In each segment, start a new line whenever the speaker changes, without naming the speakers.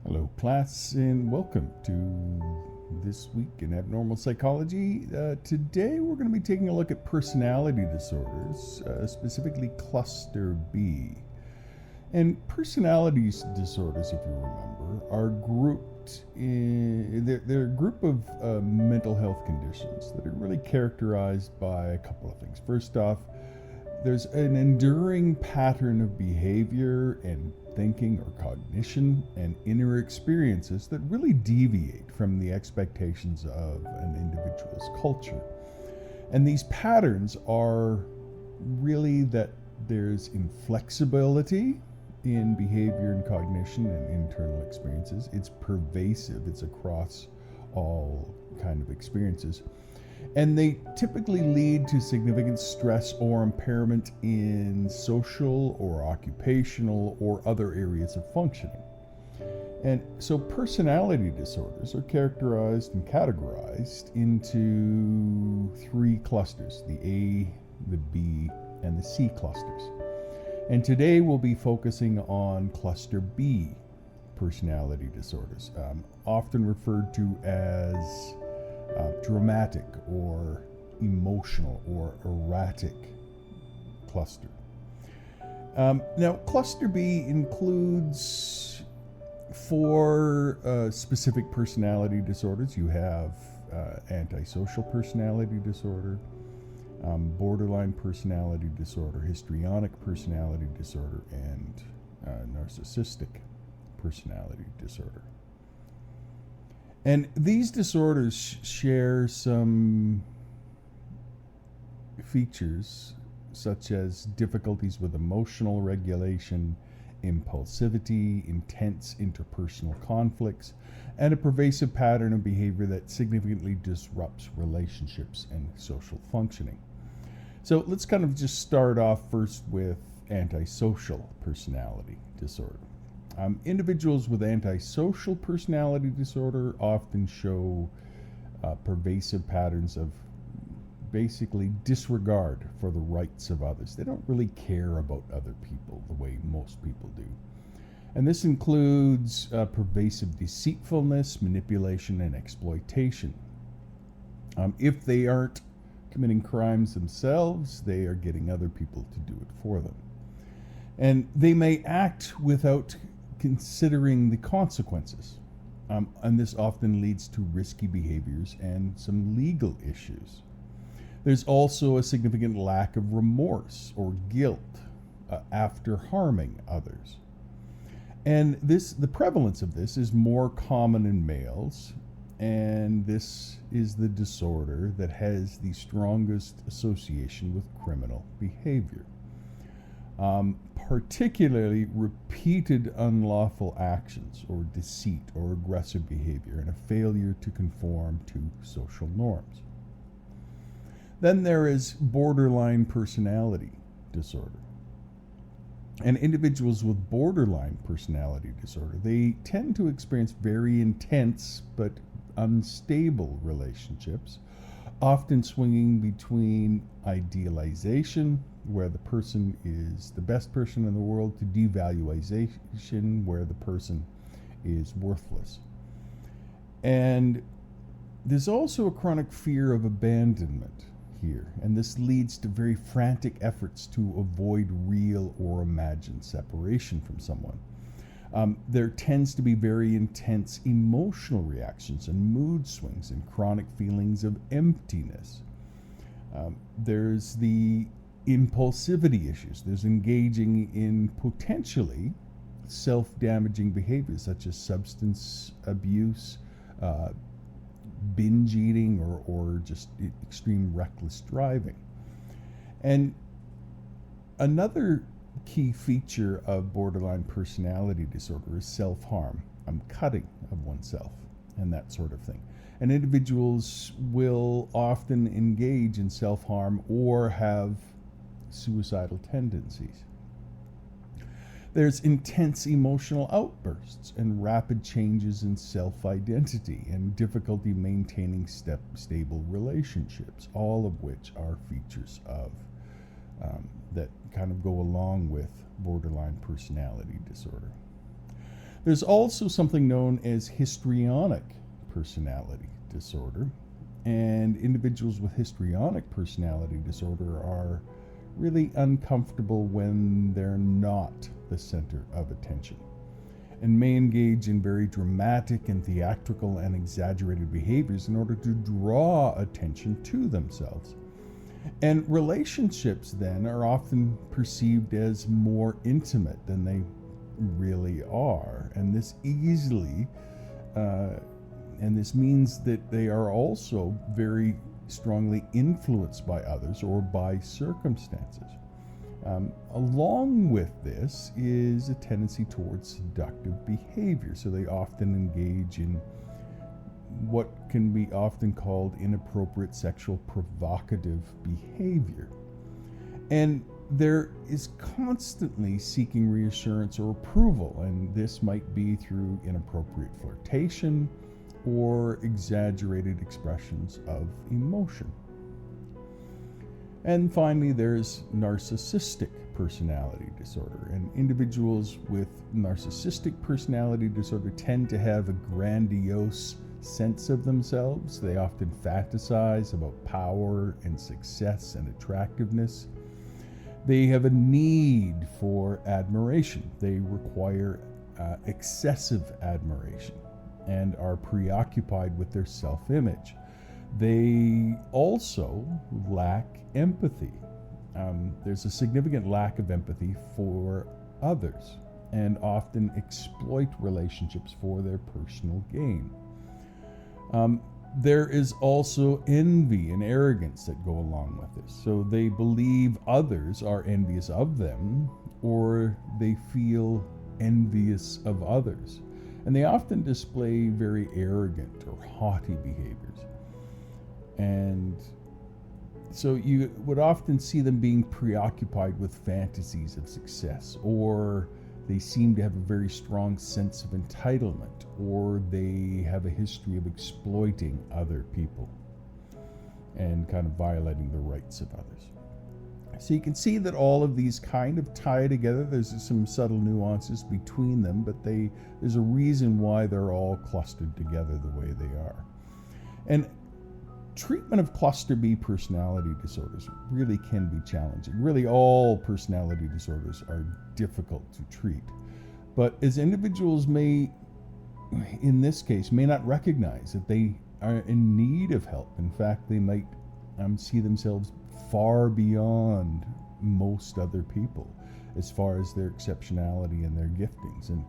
Hello, class, and welcome to This Week in Abnormal Psychology. Today, we're going to be taking a look at personality disorders, specifically Cluster B. And personality disorders, if you remember, are grouped in. They're a group of mental health conditions that are really characterized by a couple of things. First off, there's an enduring pattern of behavior and thinking or cognition and inner experiences that really deviate from the expectations of an individual's culture. And these patterns are really that there's inflexibility in behavior and cognition and internal experiences. It's pervasive, it's across all kind of experiences. And they typically lead to significant stress or impairment in social or occupational or other areas of functioning. And so personality disorders are characterized and categorized into three clusters: the A, the B, and the C clusters. And today we'll be focusing on cluster B personality disorders, often referred to as dramatic or emotional or erratic cluster. Now, cluster B includes four specific personality disorders. You have antisocial personality disorder, borderline personality disorder, histrionic personality disorder, and narcissistic personality disorder. And these disorders share some features such as difficulties with emotional regulation, impulsivity, intense interpersonal conflicts, and a pervasive pattern of behavior that significantly disrupts relationships and social functioning. So let's kind of just start off first with antisocial personality disorder. Individuals with antisocial personality disorder often show pervasive patterns of basically disregard for the rights of others. They don't really care about other people the way most people do. And this includes pervasive deceitfulness, manipulation, and exploitation. If they aren't committing crimes themselves, they are getting other people to do it for them. And they may act without considering the consequences. And this often leads to risky behaviors and some legal issues. There's also a significant lack of remorse or guilt after harming others. And the prevalence of this is more common in males, and this is the disorder that has the strongest association with criminal behavior. Particularly repeated unlawful actions or deceit or aggressive behavior and a failure to conform to social norms. Then there is borderline personality disorder. And individuals with borderline personality disorder, they tend to experience very intense but unstable relationships, often swinging between idealization, where the person is the best person in the world, to devaluation, where the person is worthless. And there's also a chronic fear of abandonment here, and this leads to very frantic efforts to avoid real or imagined separation from someone. There tends to be very intense emotional reactions and mood swings and chronic feelings of emptiness. There's the impulsivity issues. There's engaging in potentially self-damaging behaviors such as substance abuse, binge eating, or just extreme reckless driving. And another key feature of borderline personality disorder is self-harm, cutting of oneself, and that sort of thing. And individuals will often engage in self-harm or have suicidal tendencies. There's intense emotional outbursts and rapid changes in self-identity and difficulty maintaining stable relationships, all of which are features of that kind of go along with borderline personality disorder. There's also something known as histrionic personality disorder, and individuals with histrionic personality disorder are really uncomfortable when they're not the center of attention, and may engage in very dramatic and theatrical and exaggerated behaviors in order to draw attention to themselves. And relationships then are often perceived as more intimate than they really are, and this means that they are also very strongly influenced by others or by circumstances. Along with this is a tendency towards seductive behavior, so they often engage in what can be often called inappropriate sexual provocative behavior. And there is constantly seeking reassurance or approval, and this might be through inappropriate flirtation or exaggerated expressions of emotion. And finally, there's narcissistic personality disorder. And individuals with narcissistic personality disorder tend to have a grandiose sense of themselves. They often fantasize about power and success and attractiveness. They have a need for admiration. They require excessive admiration and are preoccupied with their self-image. They also lack empathy. There's a significant lack of empathy for others and often exploit relationships for their personal gain. There is also envy and arrogance that go along with this. So they believe others are envious of them, or they feel envious of others. And they often display very arrogant or haughty behaviors. And so you would often see them being preoccupied with fantasies of success, or they seem to have a very strong sense of entitlement, or they have a history of exploiting other people and kind of violating the rights of others. So you can see that all of these kind of tie together. There's some subtle nuances between them, but there's a reason why they're all clustered together the way they are. And treatment of cluster B personality disorders really can be challenging. Really, all personality disorders are difficult to treat. But as individuals may, in this case, may not recognize that they are in need of help. In fact, they might see themselves far beyond most other people as far as their exceptionality and their giftings. And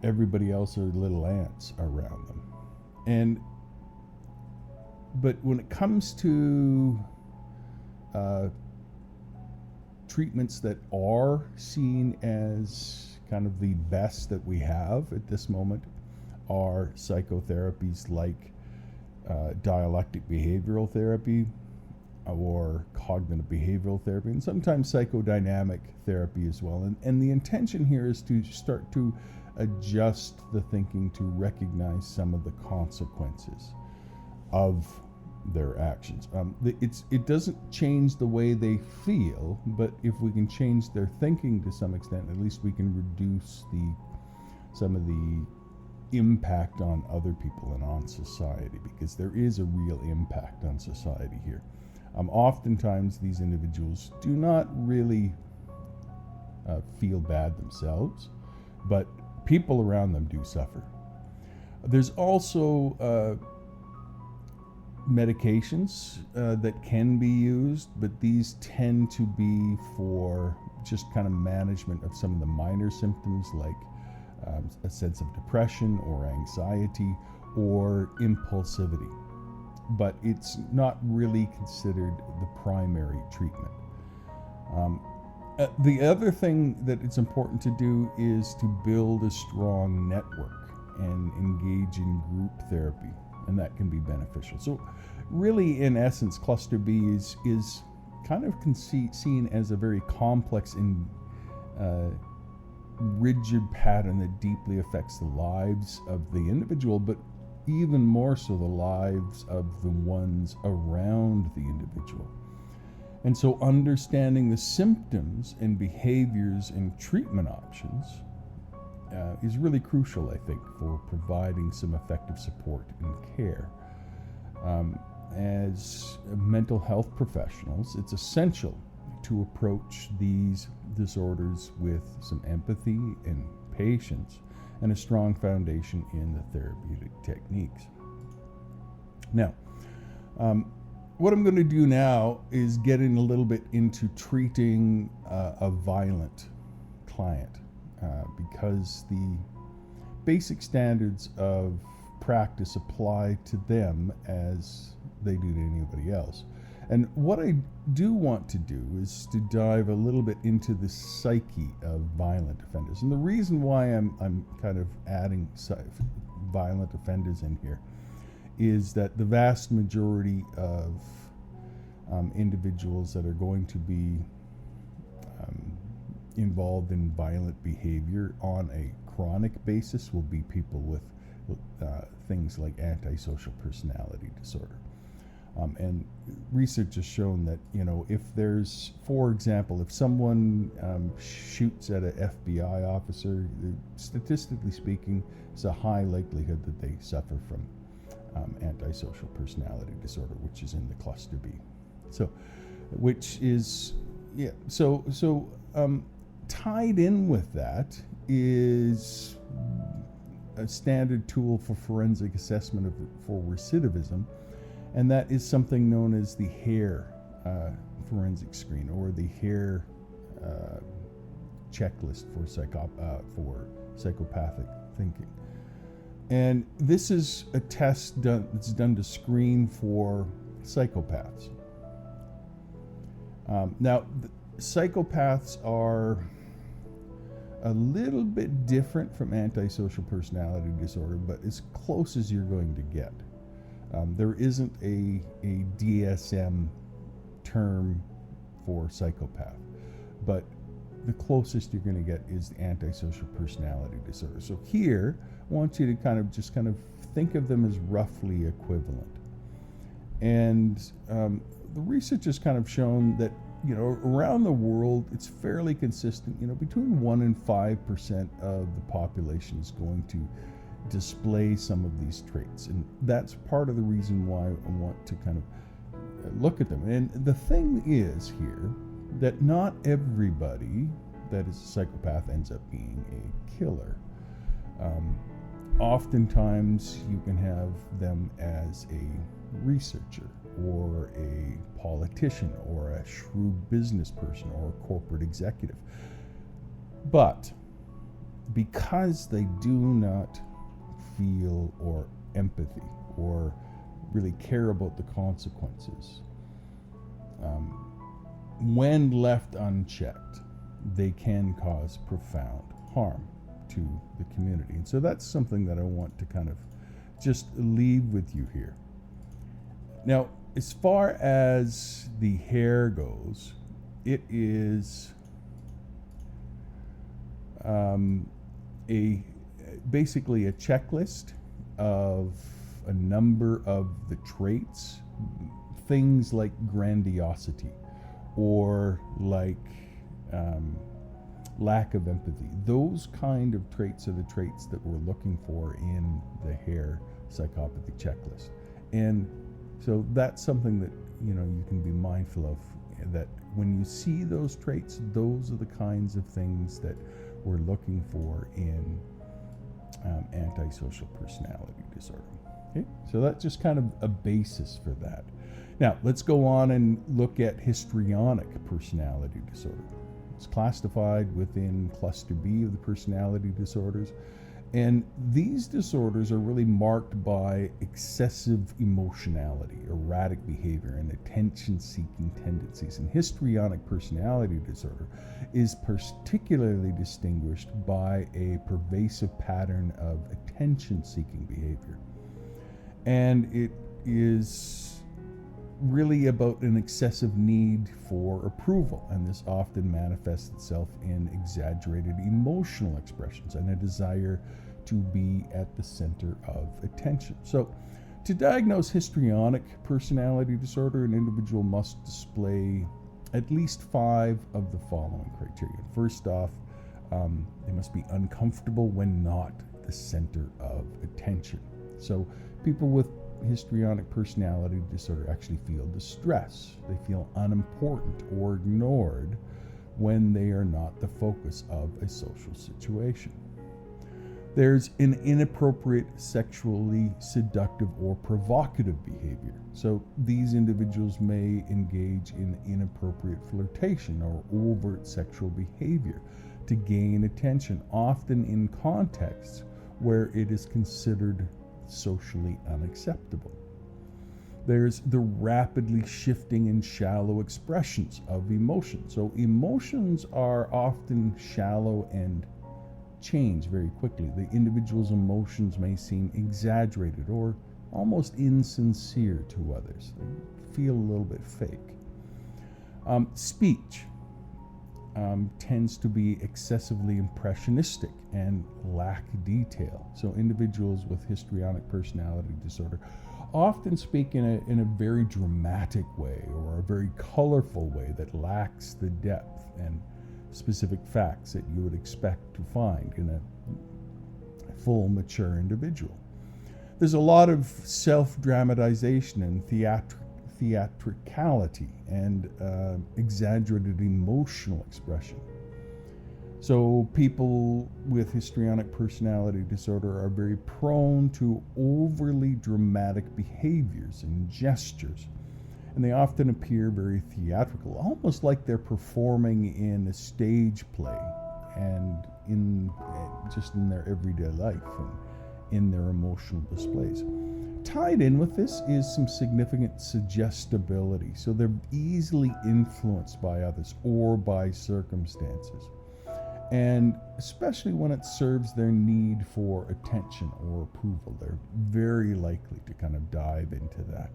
everybody else are little ants around them. But when it comes to treatments that are seen as kind of the best that we have at this moment are psychotherapies like dialectic behavioral therapy or cognitive behavioral therapy, and sometimes psychodynamic therapy as well. And the intention here is to start to adjust the thinking to recognize some of the consequences of their actions. It doesn't change the way they feel, but if we can change their thinking to some extent, at least we can reduce some of the impact on other people and on society, because there is a real impact on society here. Oftentimes these individuals do not really feel bad themselves, but people around them do suffer. There's also medications that can be used, but these tend to be for just kind of management of some of the minor symptoms like a sense of depression or anxiety or impulsivity. But it's not really considered the primary treatment. The other thing that it's important to do is to build a strong network and engage in group therapy, and that can be beneficial. So really, in essence, cluster B is kind of seen as a very complex and rigid pattern that deeply affects the lives of the individual, but even more so the lives of the ones around the individual. And so understanding the symptoms and behaviors and treatment options is really crucial, I think, for providing some effective support and care. As mental health professionals, it's essential to approach these disorders with some empathy and patience and a strong foundation in the therapeutic techniques. Now, what I'm going to do now is get in a little bit into treating a violent client because the basic standards of practice apply to them as they do to anybody else. And what I do want to do is to dive a little bit into the psyche of violent offenders. And the reason why I'm kind of adding violent offenders in here is that the vast majority of individuals that are going to be involved in violent behavior on a chronic basis will be people with things like antisocial personality disorder. And research has shown that, if there's, for example, if someone shoots at an FBI officer, statistically speaking, it's a high likelihood that they suffer from antisocial personality disorder, which is in the cluster B. So, tied in with that is a standard tool for forensic assessment for recidivism, and that is something known as the HARE forensic screen, or the HARE checklist for psychopathic thinking. And this is a test that's done to screen for psychopaths. Now, psychopaths are a little bit different from antisocial personality disorder, but as close as you're going to get. There isn't a DSM term for psychopath, but the closest you're going to get is the antisocial personality disorder. So here, I want you to kind of think of them as roughly equivalent. And the research has kind of shown that, around the world, it's fairly consistent. Between 1% and 5% of the population is going to display some of these traits. And that's part of the reason why I want to kind of look at them. And the thing is here that not everybody that is a psychopath ends up being a killer. Oftentimes you can have them as a researcher or a politician or a shrewd business person or a corporate executive. But because they do not feel or empathy or really care about the consequences, when left unchecked, they can cause profound harm to the community. And so that's something that I want to kind of just leave with you here. Now, as far as the HARE goes, it is basically a checklist of a number of the traits, things like grandiosity or like lack of empathy. Those kind of traits are the traits that we're looking for in the HARE psychopathy checklist. And so that's something that you can be mindful of, that when you see those traits, those are the kinds of things that we're looking for in antisocial personality disorder. Okay, so that's just kind of a basis for that. Now, let's go on and look at histrionic personality disorder. It's classified within cluster B of the personality disorders. And these disorders are really marked by excessive emotionality, erratic behavior, and attention-seeking tendencies. And histrionic personality disorder is particularly distinguished by a pervasive pattern of attention-seeking behavior. And it is really about an excessive need for approval, and this often manifests itself in exaggerated emotional expressions and a desire to be at the center of attention. So, to diagnose histrionic personality disorder, an individual must display at least 5 of the following criteria. First off, They must be uncomfortable when not the center of attention. So people with histrionic personality disorder actually feel distress. They feel unimportant or ignored when they are not the focus of a social situation. There's an inappropriate, sexually seductive or provocative behavior. So these individuals may engage in inappropriate flirtation or overt sexual behavior to gain attention, often in contexts where it is considered socially unacceptable. There's the rapidly shifting and shallow expressions of emotion. So emotions are often shallow and change very quickly. The individual's emotions may seem exaggerated or almost insincere to others. They feel a little bit fake. Speech tends to be excessively impressionistic and lack detail. So individuals with histrionic personality disorder often speak in a very dramatic way or a very colorful way that lacks the depth and specific facts that you would expect to find in a full, mature individual. There's a lot of self-dramatization and theatricality and exaggerated emotional expression. So people with histrionic personality disorder are very prone to overly dramatic behaviors and gestures, and they often appear very theatrical, almost like they're performing in a stage play and just in their everyday life and in their emotional displays. Tied in with this is some significant suggestibility. So they're easily influenced by others or by circumstances. And especially when it serves their need for attention or approval, they're very likely to kind of dive into that.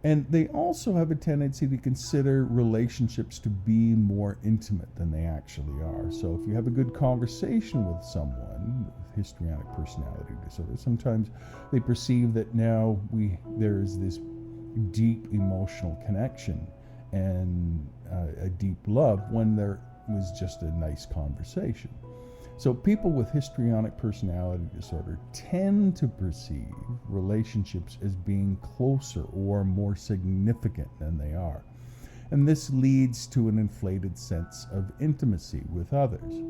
And they also have a tendency to consider relationships to be more intimate than they actually are. So if you have a good conversation with someone with histrionic personality disorder, sometimes they perceive that now there is this deep emotional connection and a deep love when there was just a nice conversation. So people with histrionic personality disorder tend to perceive relationships as being closer or more significant than they are. And this leads to an inflated sense of intimacy with others.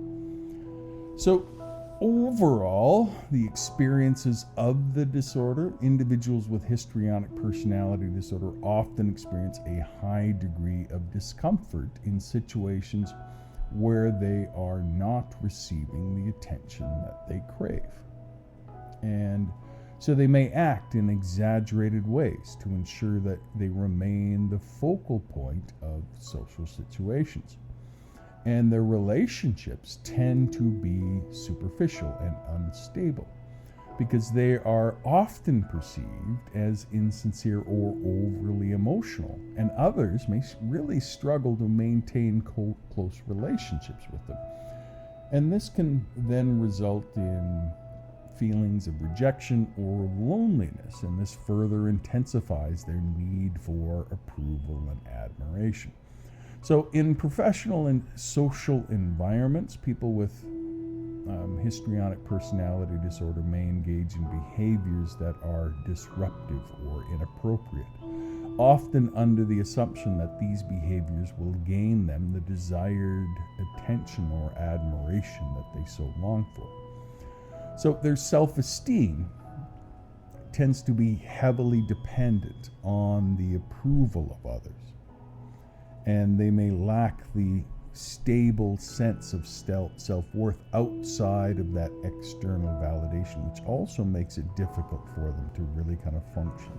So overall, the experiences of the disorder, individuals with histrionic personality disorder often experience a high degree of discomfort in situations where they are not receiving the attention that they crave. And so they may act in exaggerated ways to ensure that they remain the focal point of social situations. And their relationships tend to be superficial and unstable because they are often perceived as insincere or overly emotional, and others may really struggle to maintain close relationships with them. And this can then result in feelings of rejection or loneliness, and this further intensifies their need for approval and admiration. So in professional and social environments, people with histrionic personality disorder may engage in behaviors that are disruptive or inappropriate, often under the assumption that these behaviors will gain them the desired attention or admiration that they so long for. So their self-esteem tends to be heavily dependent on the approval of others, and they may lack the stable sense of self-worth outside of that external validation, which also makes it difficult for them to really kind of function.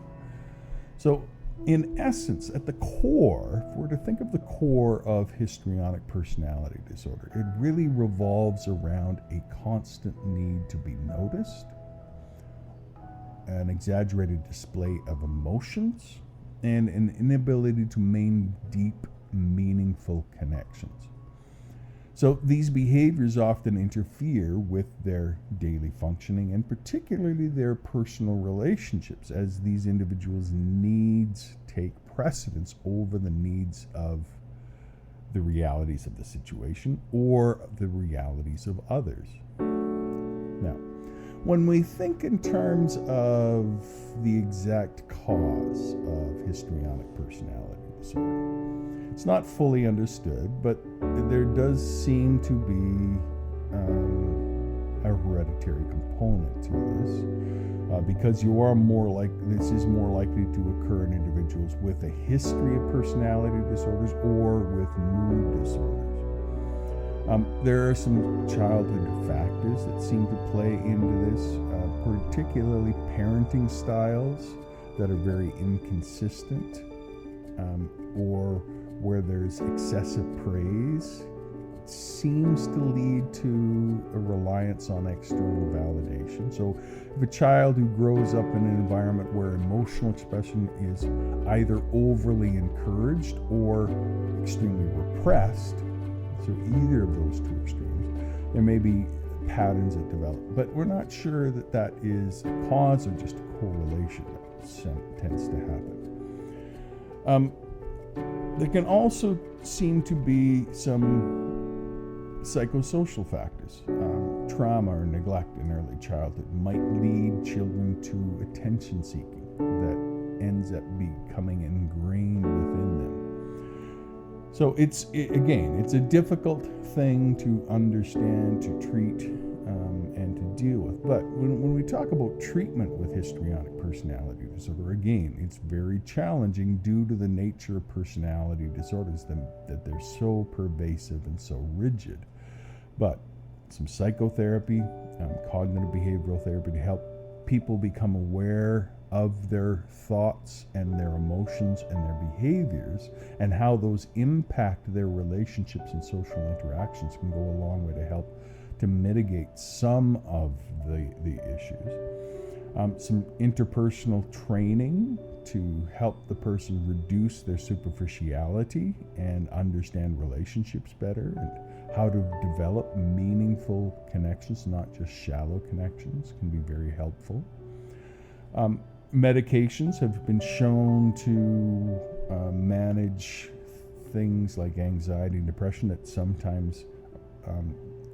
So in essence, at the core, if we're to think of the core of histrionic personality disorder, it really revolves around a constant need to be noticed, an exaggerated display of emotions, and an inability to maintain deep, meaningful connections. So these behaviors often interfere with their daily functioning and particularly their personal relationships, as these individuals' needs take precedence over the needs of the realities of the situation or the realities of others. Now, when we think in terms of the exact cause of histrionic personality disorder, it's not fully understood, but there does seem to be a hereditary component to this, because this is more likely to occur in individuals with a history of personality disorders or with mood disorders. There are some childhood factors that seem to play into this, particularly parenting styles that are very inconsistent, or where there's excessive praise seems to lead to a reliance on external validation. So if a child who grows up in an environment where emotional expression is either overly encouraged or extremely repressed, so either of those two extremes, there may be patterns that develop. But we're not sure that that is a cause or just a correlation that tends to happen. There can also seem to be some psychosocial factors. Trauma or neglect in early childhood might lead children to attention seeking that ends up becoming ingrained within them. So it's a difficult thing to understand, to treat, and to deal with. But when we talk about treatment with histrionic personality disorder, again, it's very challenging due to the nature of personality disorders, that they're so pervasive and so rigid. But some psychotherapy, cognitive behavioral therapy to help people become aware of their thoughts and their emotions and their behaviors and how those impact their relationships and social interactions can go a long way to help to mitigate some of the issues. Some interpersonal training to help the person reduce their superficiality and understand relationships better, and how to develop meaningful connections, not just shallow connections, can be very helpful. Medications have been shown to manage things like anxiety and depression that sometimes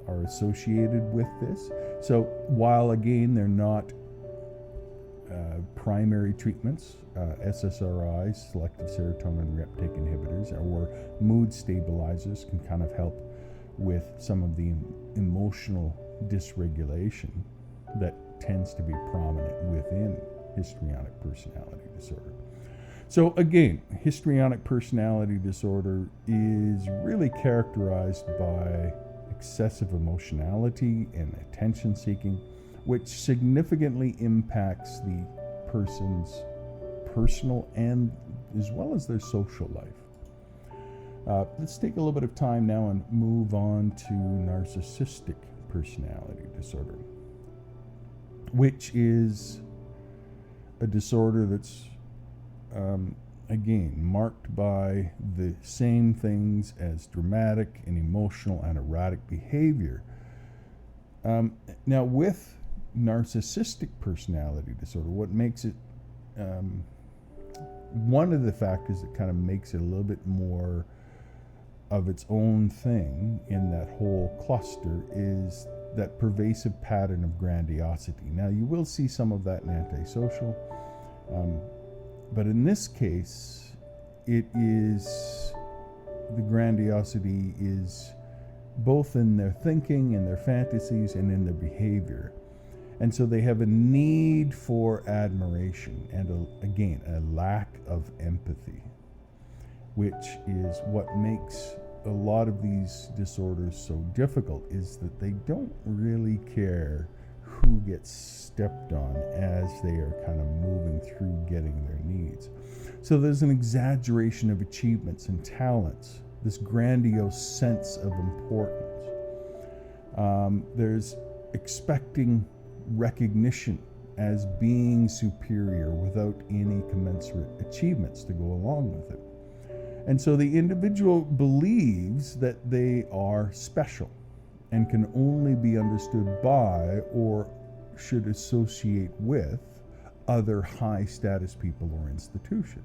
are associated with this. So while again they're not primary treatments, SSRIs, selective serotonin reuptake inhibitors, or mood stabilizers can kind of help with some of the emotional dysregulation that tends to be prominent within histrionic personality disorder. So again, histrionic personality disorder is really characterized by excessive emotionality and attention seeking, which significantly impacts the person's personal and as well as their social life. Let's take a little bit of time now and move on to narcissistic personality disorder, which is a disorder that's again marked by the same things as dramatic and emotional and erratic behavior. Now with narcissistic personality disorder, what makes it one of the factors that kind of makes it a little bit more of its own thing in that whole cluster is that pervasive pattern of grandiosity. Now you will see some of that in antisocial, but in this case, it is the grandiosity is both in their thinking and their fantasies and in their behavior. And so they have a need for admiration and, again, a lack of empathy, which is what makes a lot of these disorders so difficult, is that they don't really care who gets stepped on as they are kind of moving through getting their needs. So there's an exaggeration of achievements and talents, this grandiose sense of importance. There's expecting recognition as being superior without any commensurate achievements to go along with it. And so the individual believes that they are special and can only be understood by or should associate with other high status people or institutions.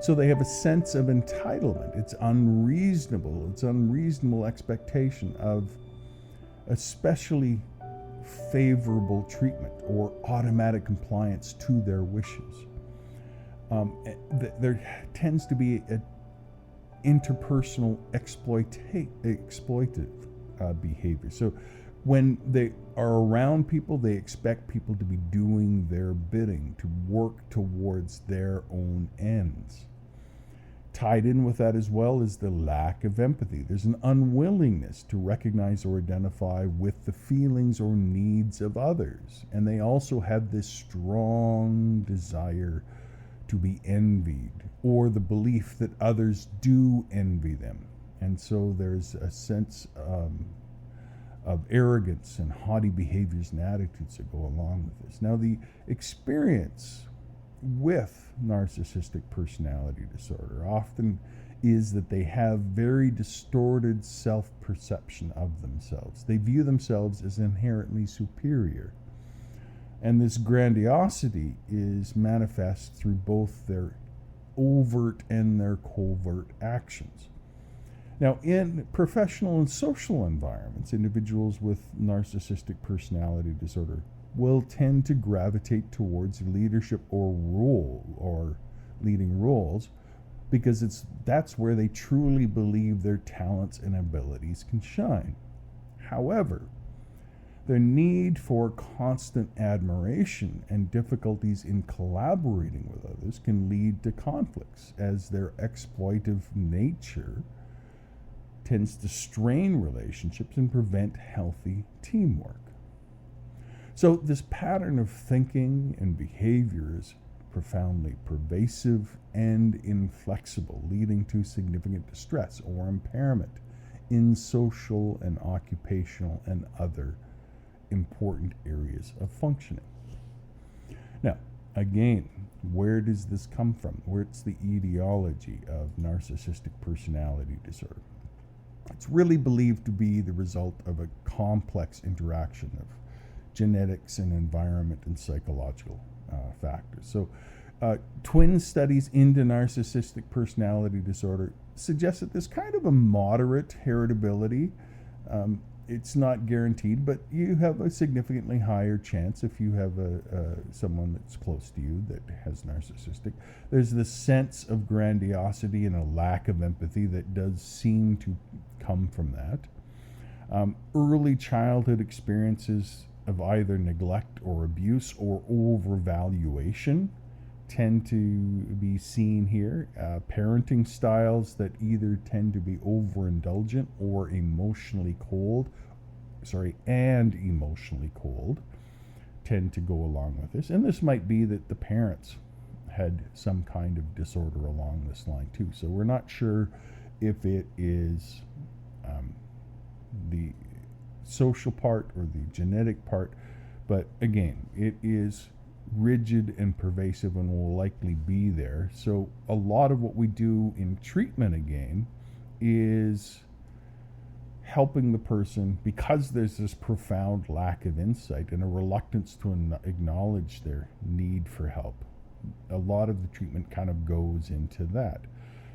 So they have a sense of entitlement. It's unreasonable expectation of especially favorable treatment or automatic compliance to their wishes. There tends to be an interpersonal exploitive behavior. So when they are around people, they expect people to be doing their bidding, to work towards their own ends. Tied in with that as well is the lack of empathy. There's an unwillingness to recognize or identify with the feelings or needs of others. And they also have this strong desire to be envied, or the belief that others do envy them. And so there's a sense of arrogance and haughty behaviors and attitudes that go along with this. Now, the experience with narcissistic personality disorder often is that they have very distorted self-perception of themselves. They view themselves as inherently superior. And this grandiosity is manifest through both their overt and their covert actions. Now, in professional and social environments, individuals with narcissistic personality disorder will tend to gravitate towards leadership or leading roles because that's where they truly believe their talents and abilities can shine. However, their need for constant admiration and difficulties in collaborating with others can lead to conflicts, as their exploitive nature tends to strain relationships and prevent healthy teamwork. So this pattern of thinking and behavior is profoundly pervasive and inflexible, leading to significant distress or impairment in social and occupational and other important areas of functioning. Now, again, where does this come from? Where's the etiology of narcissistic personality disorder? It's really believed to be the result of a complex interaction of genetics and environment and psychological factors. So twin studies into narcissistic personality disorder suggest that there's kind of a moderate heritability. It's not guaranteed, but you have a significantly higher chance if you have someone that's close to you that has narcissistic. There's this sense of grandiosity and a lack of empathy that does seem to come from that. Early childhood experiences of either neglect or abuse or overvaluation tend to be seen here. Parenting styles that either tend to be overindulgent or emotionally cold tend to go along with this. And this might be that the parents had some kind of disorder along this line too. So we're not sure if it is the social part or the genetic part, but again, it is rigid and pervasive and will likely be there. So a lot of what we do in treatment again is helping the person, because there's this profound lack of insight and a reluctance to acknowledge their need for help. A lot of the treatment kind of goes into that.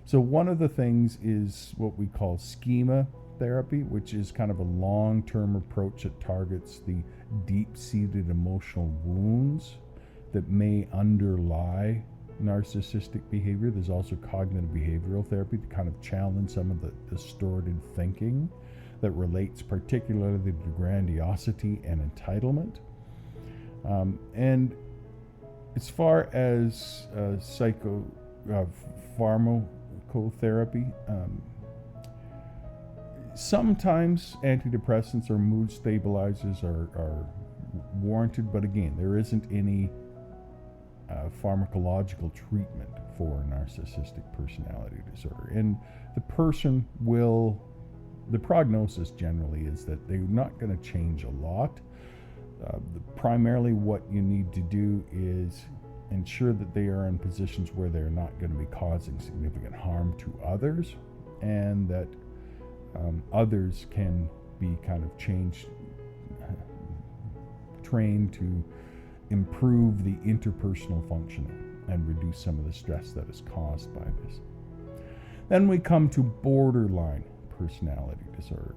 So one of the things is what we call schema therapy, which is kind of a long-term approach that targets the deep-seated emotional wounds that may underlie narcissistic behavior. There's also cognitive behavioral therapy to kind of challenge some of the distorted thinking that relates particularly to grandiosity and entitlement. And as far as pharmacotherapy, sometimes antidepressants or mood stabilizers are warranted, but again, there isn't any pharmacological treatment for narcissistic personality disorder. And the prognosis generally is that they're not going to change a lot. Primarily what you need to do is ensure that they are in positions where they're not going to be causing significant harm to others, and that others can be kind of trained to improve the interpersonal functioning and reduce some of the stress that is caused by this. Then we come to borderline personality disorder.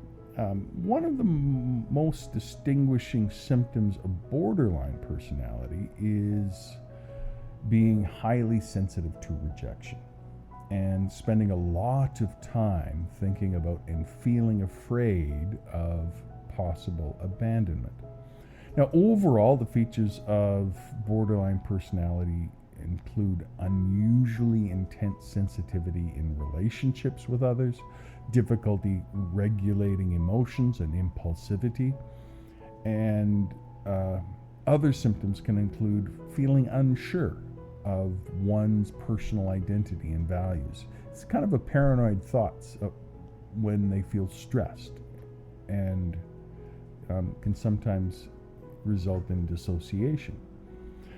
One of the most distinguishing symptoms of borderline personality is being highly sensitive to rejection and spending a lot of time thinking about and feeling afraid of possible abandonment. Now, overall, the features of borderline personality include unusually intense sensitivity in relationships with others, difficulty regulating emotions and impulsivity, and other symptoms can include feeling unsure of one's personal identity and values. It's kind of a paranoid thoughts when they feel stressed, and can sometimes result in dissociation.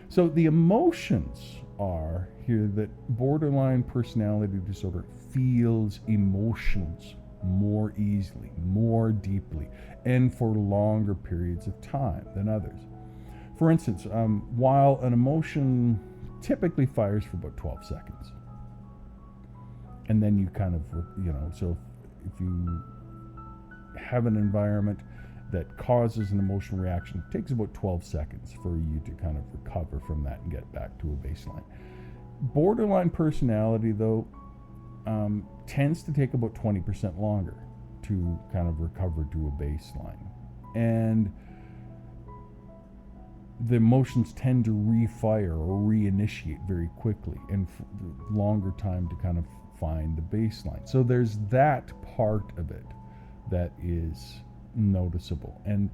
So the emotions are here that borderline personality disorder feels emotions more easily, more deeply, and for longer periods of time than others. For instance, while an emotion typically fires for about 12 seconds, and then you kind of, so if you have an environment that causes an emotional reaction, it takes about 12 seconds for you to kind of recover from that and get back to a baseline. Borderline personality, though, tends to take about 20% longer to kind of recover to a baseline. And the emotions tend to refire or reinitiate very quickly, and longer time to kind of find the baseline. So there's that part of it that is noticeable. And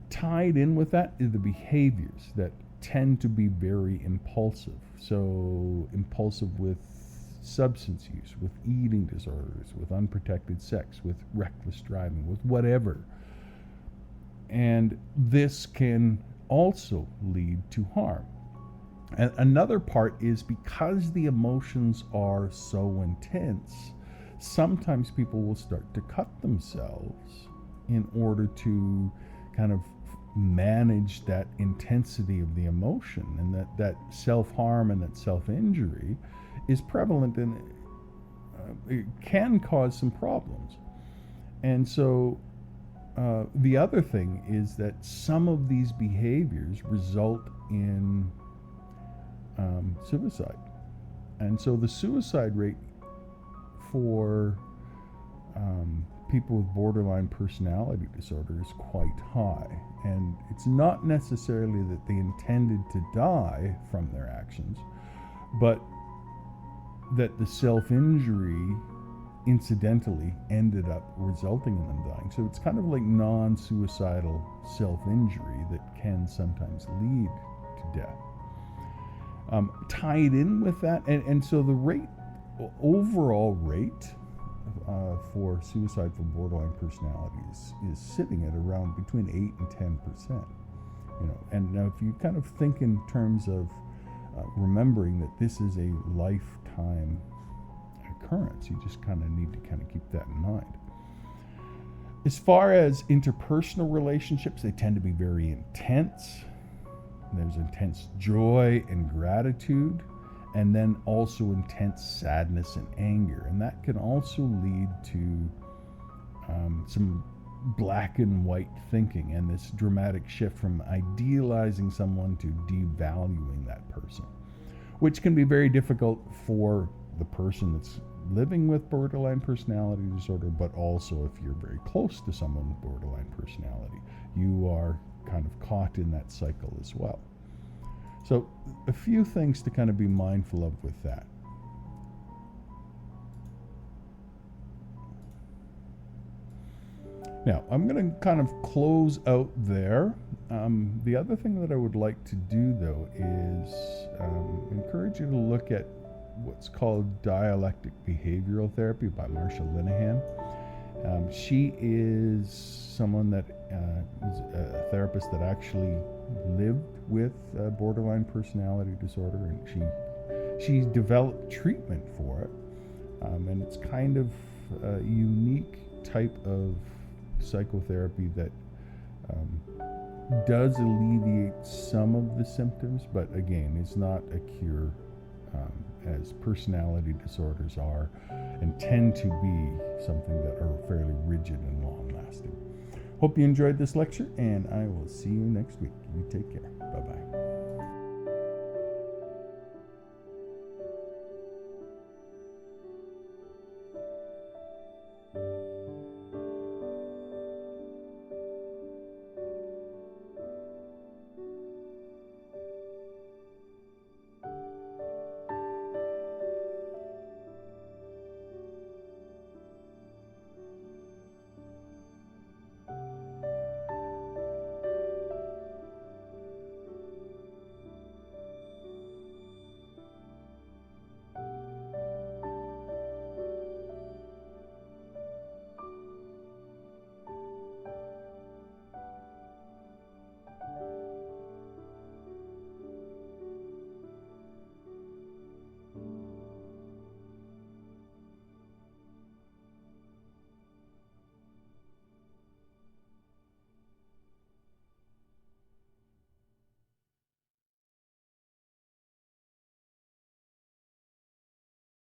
tied in with that is the behaviors that tend to be very impulsive. So impulsive with substance use, with eating disorders, with unprotected sex, with reckless driving, with whatever. And this can also lead to harm. And another part is because the emotions are so intense, sometimes people will start to cut themselves in order to kind of manage that intensity of the emotion, and that self-harm and that self-injury is prevalent, and it can cause some problems. And so the other thing is that some of these behaviors result in suicide. And so the suicide rate for people with borderline personality disorder is quite high. And it's not necessarily that they intended to die from their actions, but that the self-injury incidentally ended up resulting in them dying. So it's kind of like non-suicidal self-injury that can sometimes lead to death. Tied in with that, and so the overall rate for suicide for borderline personalities is sitting at around between 8 and 10%. And now if you kind of think in terms of remembering that this is a lifetime occurrence, you just kind of need to kind of keep that in mind. As far as interpersonal relationships, they tend to be very intense. There's intense joy and gratitude, and then also intense sadness and anger. And that can also lead to some black and white thinking, and this dramatic shift from idealizing someone to devaluing that person, which can be very difficult for the person that's living with borderline personality disorder, but also if you're very close to someone with borderline personality, you are kind of caught in that cycle as well. So a few things to kind of be mindful of with that. Now, I'm going to kind of close out there. The other thing that I would like to do, though, is encourage you to look at what's called dialectic behavioral therapy by Marsha Linehan. She is someone that is a therapist that actually lived with borderline personality disorder, and she's developed treatment for it. And it's kind of a unique type of psychotherapy that does alleviate some of the symptoms, but again, it's not a cure, as personality disorders are and tend to be something that are fairly rigid and long-lasting. Hope you enjoyed this lecture, and I will see you next week. You take care. Bye-bye.